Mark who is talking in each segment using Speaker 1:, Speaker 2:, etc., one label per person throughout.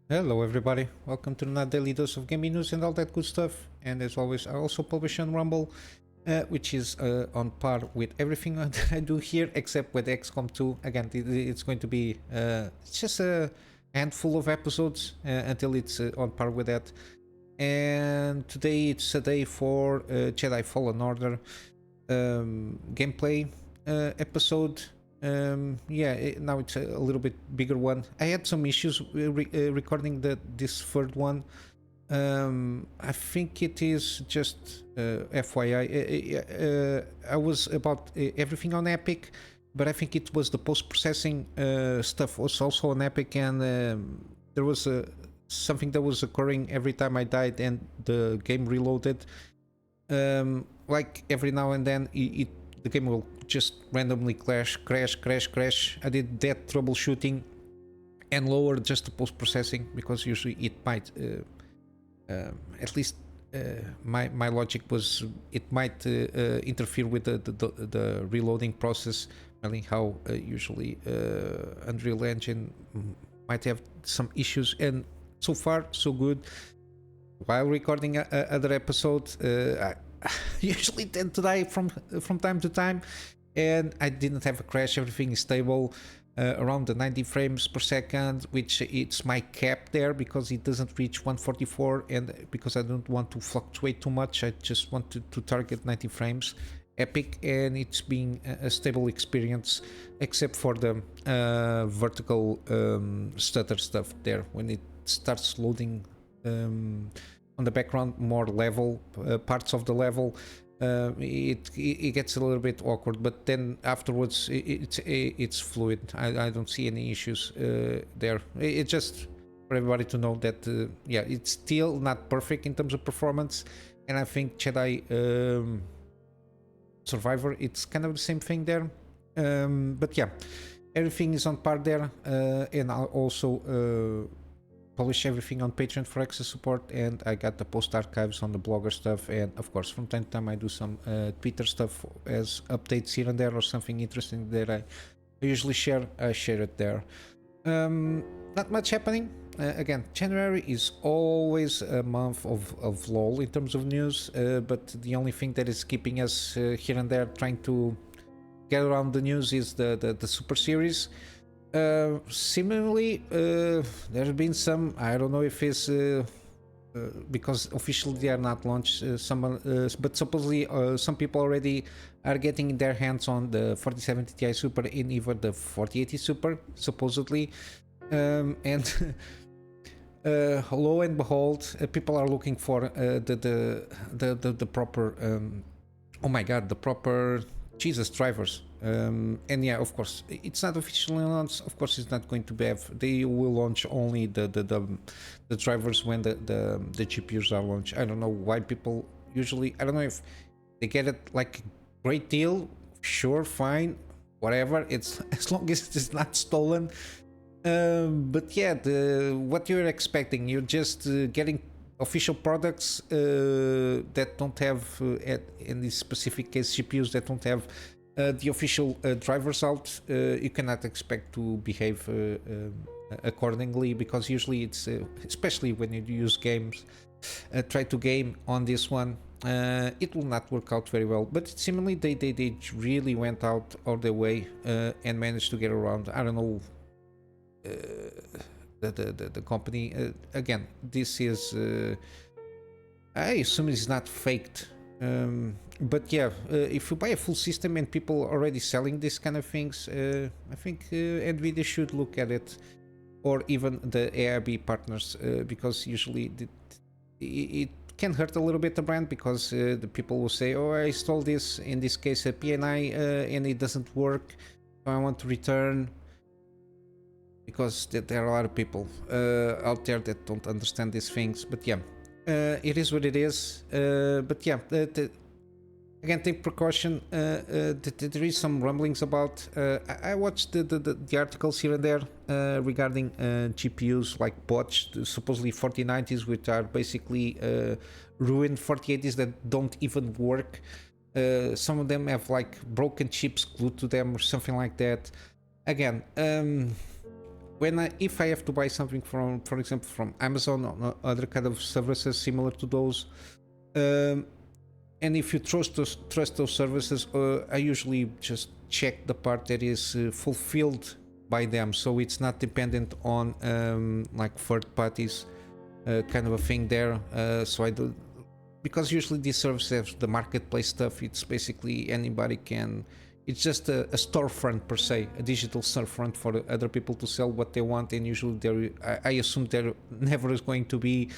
Speaker 1: Hello everybody, welcome to another daily dose of gaming news and all that good stuff. And as always, I also publish on Rumble, which is on par with everything that I do here, except with XCOM 2. Again, it's going to be it's just a handful of episodes until it's on par with that. And today it's a day for Jedi Fallen Order gameplay episode. Now it's a little bit bigger one. I had some issues recording this third one. I think it is just FYI. I was about everything on Epic, but I think it was the post-processing stuff was also on Epic, and there was something that was occurring every time I died and the game reloaded. Like every now and then, the game will just randomly crash. I did that troubleshooting and lowered just the post-processing because usually it might at least my logic was it might interfere with the reloading process, really how usually Unreal Engine might have some issues, and so far so good. While recording other episodes, I usually tend to die from time to time, and I didn't have a crash. Everything is stable around the 90 frames per second, which it's my cap there because it doesn't reach 144, and because I don't want to fluctuate too much, I just want to target 90 frames Epic, and it's been a stable experience except for the vertical stutter stuff there when it starts loading on the background more level parts of the level. It gets a little bit awkward, but then afterwards it's fluid. I don't see any issues there. It's just for everybody to know that yeah, it's still not perfect in terms of performance, and I think Jedi Survivor, it's kind of the same thing there. But yeah, everything is on par there, and I'll also publish everything on Patreon for extra support, and I got the post archives on the blogger stuff, and of course from time to time I do some Twitter stuff as updates here and there, or something interesting that I usually share. I share it there. Not much happening. Again, January is always a month of lull in terms of news, but the only thing that is keeping us here and there trying to get around the news is the Super Series. Similarly, there have been some, I don't know if it's because officially they are not launched, but supposedly some people already are getting their hands on the 4070 Ti Super and even the 4080 Super, supposedly. And lo and behold, people are looking for the proper, oh my god, the proper Jesus drivers. And yeah, of course it's not officially announced. Of course it's not going to have, they will launch only the drivers when the GPUs are launched. I don't know why people usually, I don't know if they get it like a great deal, sure, fine, whatever, it's as long as it's not stolen. But yeah, what you're expecting, you're just getting official products that don't have, in this specific case, GPUs that don't have the official drivers out. You cannot expect to behave accordingly, because usually it's, especially when you use games, try to game on this one, it will not work out very well. But similarly, they really went out of their way and managed to get around, I don't know, the company. Again, this is I assume it's not faked, but yeah, if you buy a full system and people are already selling these kind of things, I think Nvidia should look at it, or even the AIB partners, because usually it can hurt a little bit the brand, because the people will say, oh, I installed this, in this case a PNI, and it doesn't work, so I want to return, because there are a lot of people out there that don't understand these things. But yeah, it is what it is. But yeah, again, take precaution. There is some rumblings about, I watched the articles here and there regarding GPUs like botched, supposedly 4090s, which are basically ruined 4080s that don't even work. Some of them have like broken chips glued to them or something like that. Again, if I have to buy something from, for example, from Amazon or other kind of services similar to those, and if you trust those services, I usually just check the part that is fulfilled by them, so it's not dependent on like third parties, kind of a thing there. So I do, because usually these services have the marketplace stuff. It's basically anybody can. It's just a storefront per se, a digital storefront for other people to sell what they want, and usually I assume there never is going to be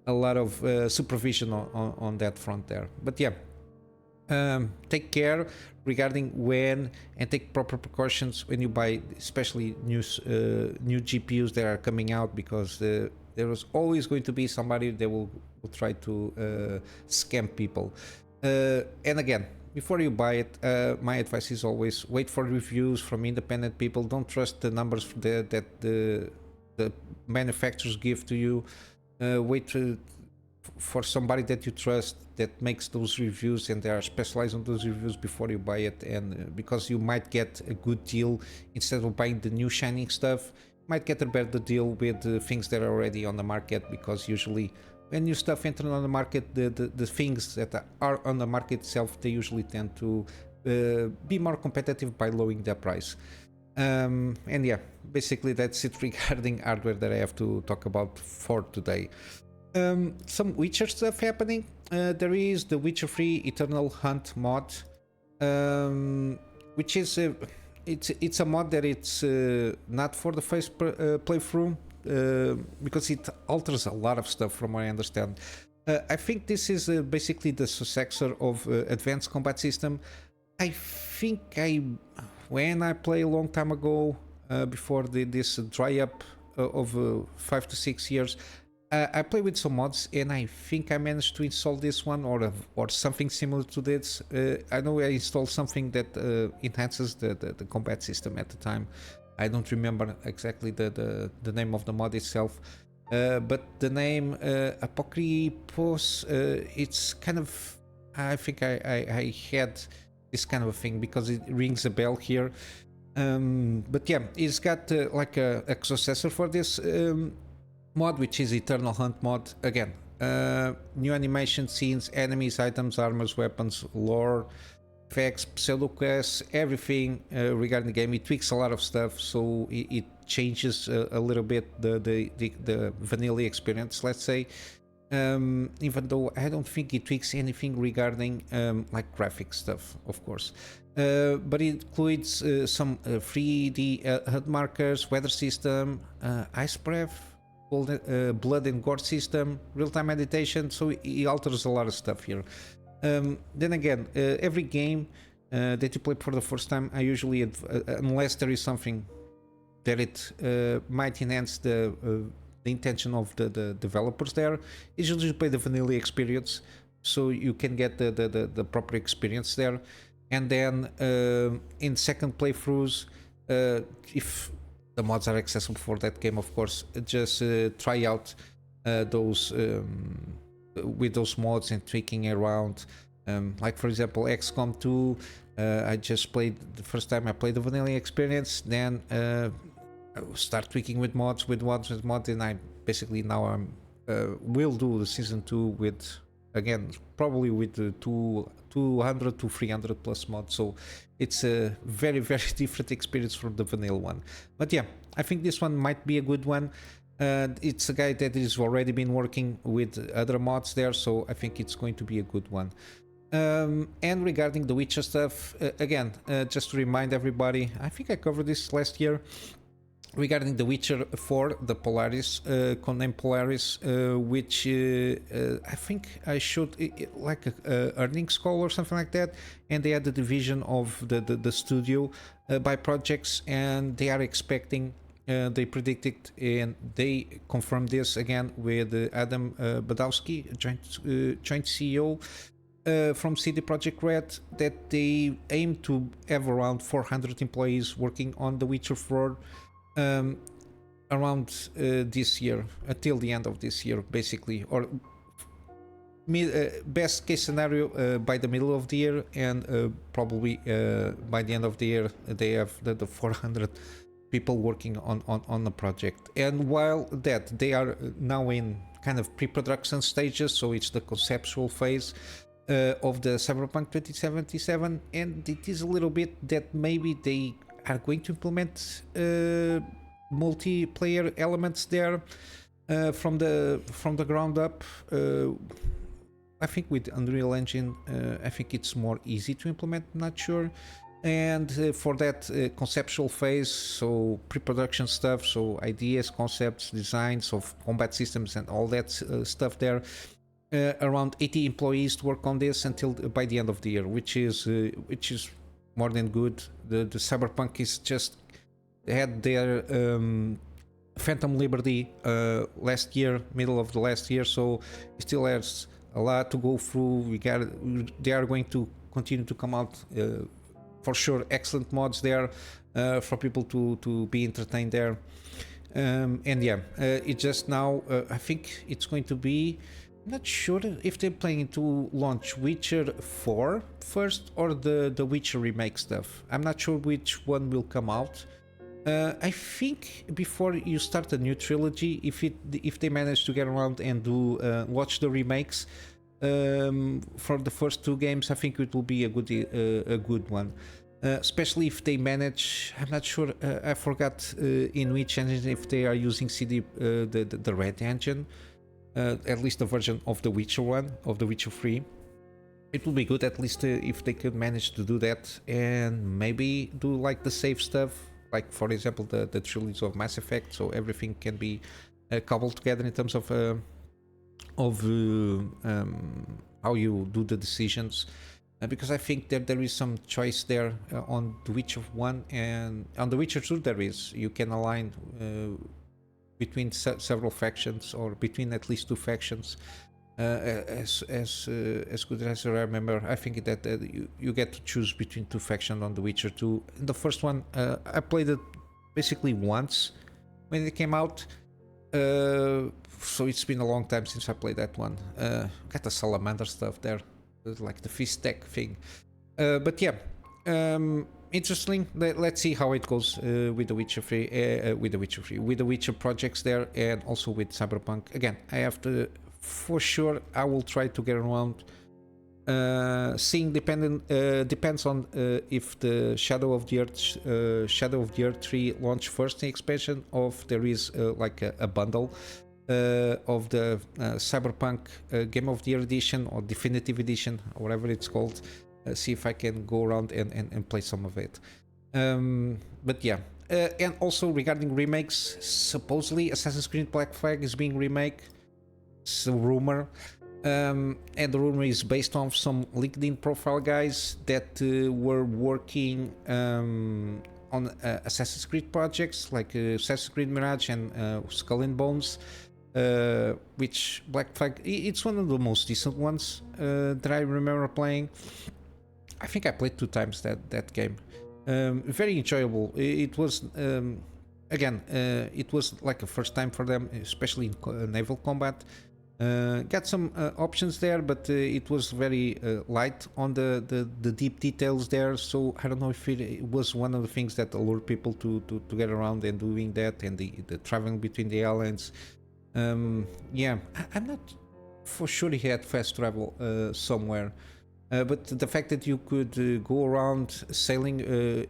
Speaker 1: a lot of supervision on that front there. But yeah, take care regarding when, and take proper precautions when you buy, especially new GPUs that are coming out, because there is always going to be somebody that will try to scam people. And again, before you buy it, my advice is always wait for reviews from independent people. Don't trust the numbers that the manufacturers give to you. Wait for somebody that you trust that makes those reviews, and they are specialized on those reviews before you buy it. And because you might get a good deal instead of buying the new shining stuff, you might get a better deal with things that are already on the market, because usually when new stuff enters on the market, the things that are on the market itself, they usually tend to be more competitive by lowering their price. And yeah, basically that's it regarding hardware that I have to talk about for today. Some Witcher stuff happening. There is the Witcher 3 Eternal Hunt mod, which is it's a mod that it's not for the first playthrough, because it alters a lot of stuff from what I understand. I think this is basically the successor of Advanced Combat System. I think when I played a long time ago, before this dry up of 5 to 6 years, I played with some mods, and I think I managed to install this one or something similar to this. I know I installed something that enhances the combat system at the time. I don't remember exactly the name of the mod itself, but the name Apocryphos, it's kind of, I think I had this kind of a thing because it rings a bell here. But yeah, it's got like a successor for this mod, which is Eternal Hunt mod. Again, new animation, scenes, enemies, items, armors, weapons, lore, effects, pseudo quests, everything regarding the game. It tweaks a lot of stuff, so it changes a little bit the vanilla experience, let's say. Even though I don't think it tweaks anything regarding like graphic stuff, of course. But it includes some 3D HUD markers, weather system, ice breath, blood and gore system, real-time meditation, so it alters a lot of stuff here. Then again, every game that you play for the first time, I usually, unless there is something that it might enhance the intention of the developers there, is usually play the vanilla experience, so you can get the proper experience there. And then in second playthroughs, if the mods are accessible for that game, of course, just try out those with those mods and tweaking around. Like for example, XCOM 2, I just played the first time I played the vanilla experience, then I start tweaking with mods, and I basically now I'm will do the season 2 with, again, probably with the 200 to 300 plus mods, so it's a very different experience from the vanilla one. But yeah, I think this one might be a good one. It's a guy that has already been working with other mods there, so I think it's going to be a good one. And regarding the Witcher stuff, again, just to remind everybody, I think I covered this last year, regarding The Witcher 4, the Polaris, codename Polaris, which I think I showed like a earnings call or something like that, and they had the division of the studio by projects, and they are expecting, they predicted, and they confirmed this again with Adam Badowski, joint CEO from CD Projekt Red, that they aim to have around 400 employees working on The Witcher 4 around this year, until the end of this year, basically, or best case scenario by the middle of the year, and probably by the end of the year they have the 400 people working on the project. And while that, they are now in kind of pre-production stages, so it's the conceptual phase of the Cyberpunk 2077, and it is a little bit that maybe they are going to implement multiplayer elements there from the ground up. I think with Unreal Engine, I think it's more easy to implement. Not sure. And for that conceptual phase, so pre-production stuff, so ideas, concepts, designs of combat systems and all that stuff there, around 80 employees to work on this until by the end of the year, which is more than good. The Cyberpunk is just, they had their Phantom Liberty last year, middle of the last year, so it still has a lot to go through. They are going to continue to come out for sure, excellent mods there for people to be entertained there. And yeah, it just now, I think it's going to be, not sure if they're planning to launch Witcher 4 first or the Witcher remake stuff. I'm not sure which one will come out. I think before you start a new trilogy, if they manage to get around and do watch the remakes for the first two games, I think it will be a good one. Especially if they manage, I'm not sure, I forgot in which engine, if they are using the Red engine, at least the version of the Witcher one, of the Witcher 3. It would be good at least if they could manage to do that and maybe do like the save stuff, like for example the trilogy of Mass Effect, so everything can be cobbled together in terms of how you do the decisions. Because I think that there is some choice there on the Witcher 1 and on the Witcher 2 there is. You can align between several factions or between at least two factions. As good as I remember, I think that you get to choose between two factions on the Witcher 2. The first one, I played it basically once when it came out. So it's been a long time since I played that one. Got the salamander stuff there, like the fish tech thing. But yeah, interesting. Let's see how it goes with the Witcher 3, with the Witcher projects there, and also with Cyberpunk. Again, I have to, for sure, I will try to get around. Seeing depends on if the Shadow of the Earth 3 launch first in expansion, or if there is like a bundle of the Cyberpunk Game of the Year edition or Definitive Edition, or whatever it's called. See if I can go around and play some of it. But yeah, and also regarding remakes, supposedly Assassin's Creed Black Flag is being remade. It's a rumor, and the rumor is based on some LinkedIn profile guys that were working on Assassin's Creed projects like Assassin's Creed Mirage and Skull and Bones. Which Black Flag, it's one of the most decent ones that I remember playing. I think I played 2 times that game. Very enjoyable. It was again, it was like a first time for them, especially in naval combat. Got some options there, but it was very light on the deep details there. So I don't know if it was one of the things that allured people to get around and doing that, and the traveling between the islands. Yeah, I'm not for sure he had fast travel somewhere, but the fact that you could go around sailing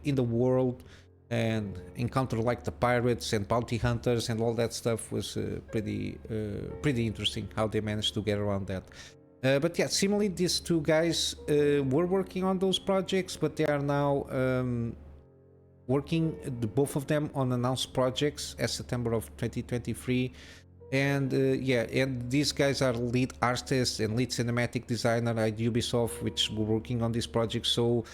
Speaker 1: in the world and encounter like the pirates and bounty hunters and all that stuff was pretty interesting how they managed to get around that. But yeah, similarly, these two guys were working on those projects, but they are now working, both of them, on announced projects as September of 2023. And yeah, and these guys are lead artists and lead cinematic designer at Ubisoft, which were working on this project. So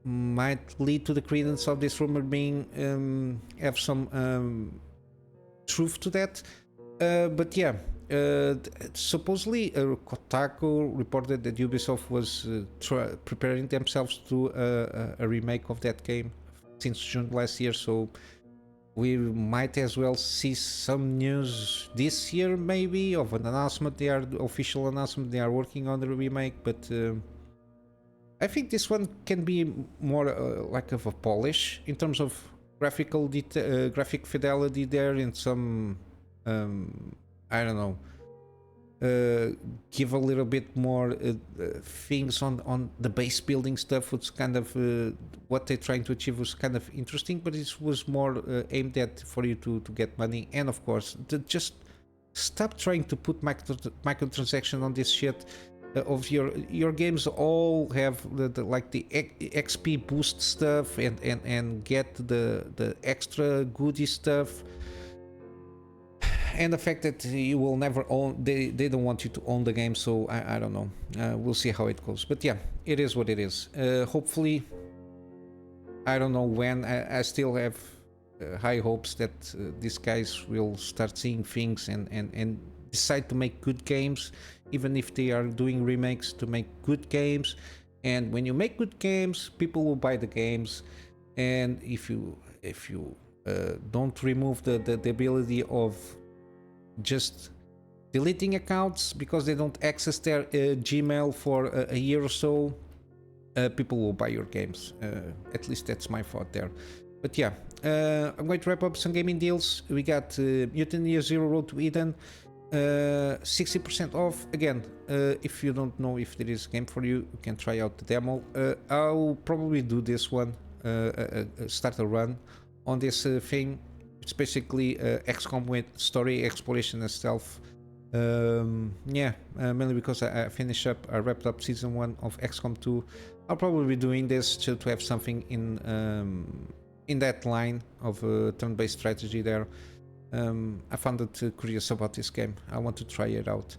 Speaker 1: might lead to the credence of this rumor being have some truth to that. But yeah, supposedly Kotaku reported that Ubisoft was preparing themselves to a remake of that game since June last year. So we might as well see some news this year, maybe, of an announcement. They are official announcement. They are working on the remake, but I think this one can be more like of a polish in terms of graphic fidelity there, and some I don't know, give a little bit more things on the base building stuff. Was kind of what they're trying to achieve was kind of interesting, but it was more aimed at for you to get money. And of course, just stop trying to put microtransaction on this shit. Of your games all have the like the XP boost stuff and get the extra goodie stuff, and the fact that you will never own, they don't want you to own the game. So I don't know, we'll see how it goes, but yeah, it is what it is. Hopefully, I don't know when. I still have high hopes that these guys will start seeing things and decide to make good games, even if they are doing remakes, to make good games. And when you make good games, people will buy the games. And if you don't remove the ability of just deleting accounts because they don't access their Gmail for a year or so, people will buy your games. At least that's my thought there. But yeah, I'm going to wrap up some gaming deals. We got Mutant Year Zero Road to Eden, 60% off. Again, if you don't know if there is a game for you, you can try out the demo. I'll probably do this one, start a run on this thing. It's basically XCOM with story, exploration and stealth. Yeah, mainly because I wrapped up season 1 of XCOM 2. I'll probably be doing this to have something in that line of turn-based strategy there. I found it curious about this game. I want to try it out.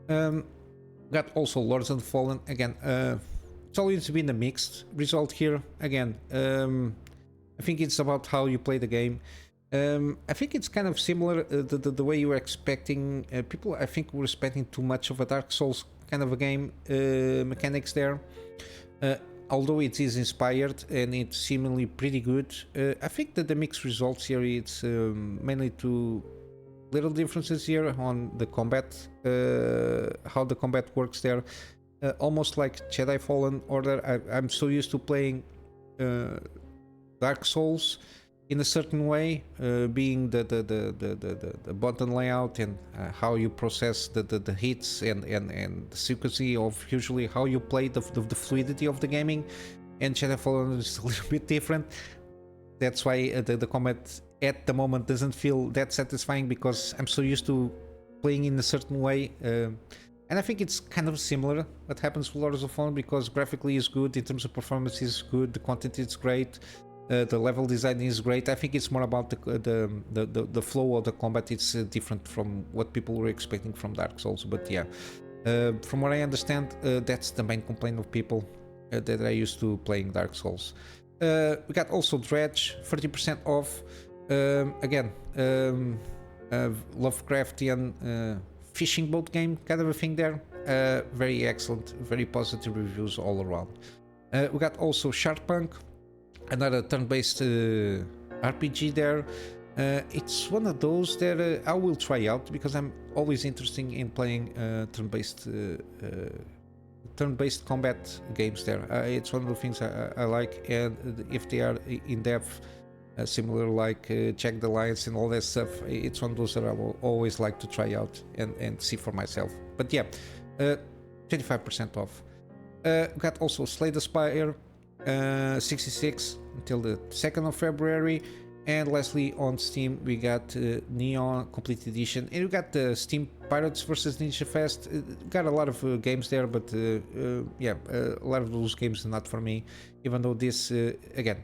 Speaker 1: Got also Lords of the Fallen. Again, it's always been a mixed result here. Again, I think it's about how you play the game. I think it's kind of similar, the way you were expecting. People, I think, were expecting too much of a Dark Souls kind of a game mechanics there. Although it is inspired and it's seemingly pretty good, I think that the mixed results here, it's mainly two little differences here on the combat, how the combat works there. Almost like Jedi Fallen Order, I'm so used to playing Dark Souls in a certain way, being the button layout and how you process the hits and the sequency of usually how you play, the fluidity of the gaming. And Jedi Fallen is a little bit different. That's why the combat at the moment doesn't feel that satisfying, because I'm so used to playing in a certain way. And I think it's kind of similar what happens with Lords of Fallen, because graphically is good, in terms of performance is good, the content is great. The level design is great. I think it's more about the flow of the combat. It's different from what people were expecting from Dark Souls. But yeah, from what I understand, that's the main complaint of people that are used to playing Dark Souls. We got also Dredge, 30% off. Again, Lovecraftian fishing boat game kind of a thing there. Very excellent, very positive reviews all around. We got also Shardpunk, another turn-based RPG there. It's one of those that I will try out, because I'm always interested in playing turn-based combat games there. It's one of the things I like, and if they are in depth, similar like Check the Lines and all that stuff, it's one of those that I will always like to try out and see for myself. But yeah, 25% off. Got also Slay the Spire, 66 until the 2nd of February. And lastly, on Steam, we got nioh Complete Edition, and we got the Steam Pirates vs Ninja Fest. Got a lot of games there, but yeah, a lot of those games are not for me, even though this, again,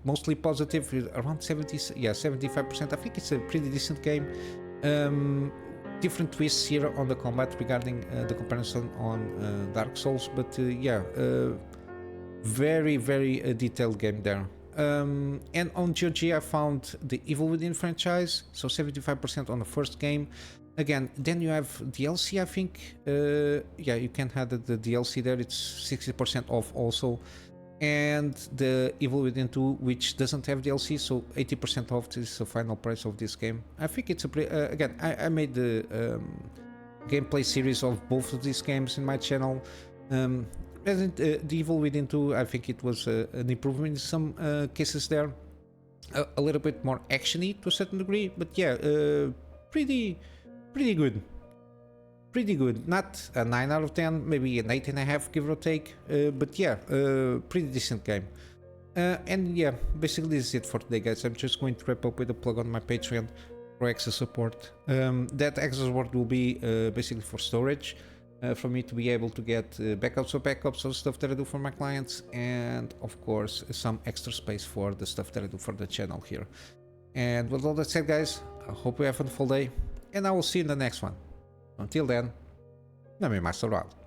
Speaker 1: mostly positive, around 75%. I think it's a pretty decent game. Different twists here on the combat regarding the comparison on Dark Souls, but yeah, very, very detailed game there. And on GOG I found the Evil Within franchise, so 75% on the first game. Again, then you have DLC, I think. Yeah, you can have the DLC there, it's 60% off also. And the Evil Within 2, which doesn't have DLC, so 80% off is the final price of this game. I think it's a again, I made the gameplay series of both of these games in my channel. The Evil Within 2, I think it was an improvement in some cases there. a little bit more actiony to a certain degree, but yeah, pretty good. Pretty good. Not a 9 out of 10, maybe an 8.5, give or take, but yeah, pretty decent game. And yeah, basically this is it for today, guys. I'm just going to wrap up with a plug on my Patreon for access support. That access support will be basically for storage, for me to be able to get backups of stuff that I do for my clients, and of course some extra space for the stuff that I do for the channel here. And with all that said, guys, I hope you have a wonderful day, and I will see you in the next one. Until then, Kunamy Master out.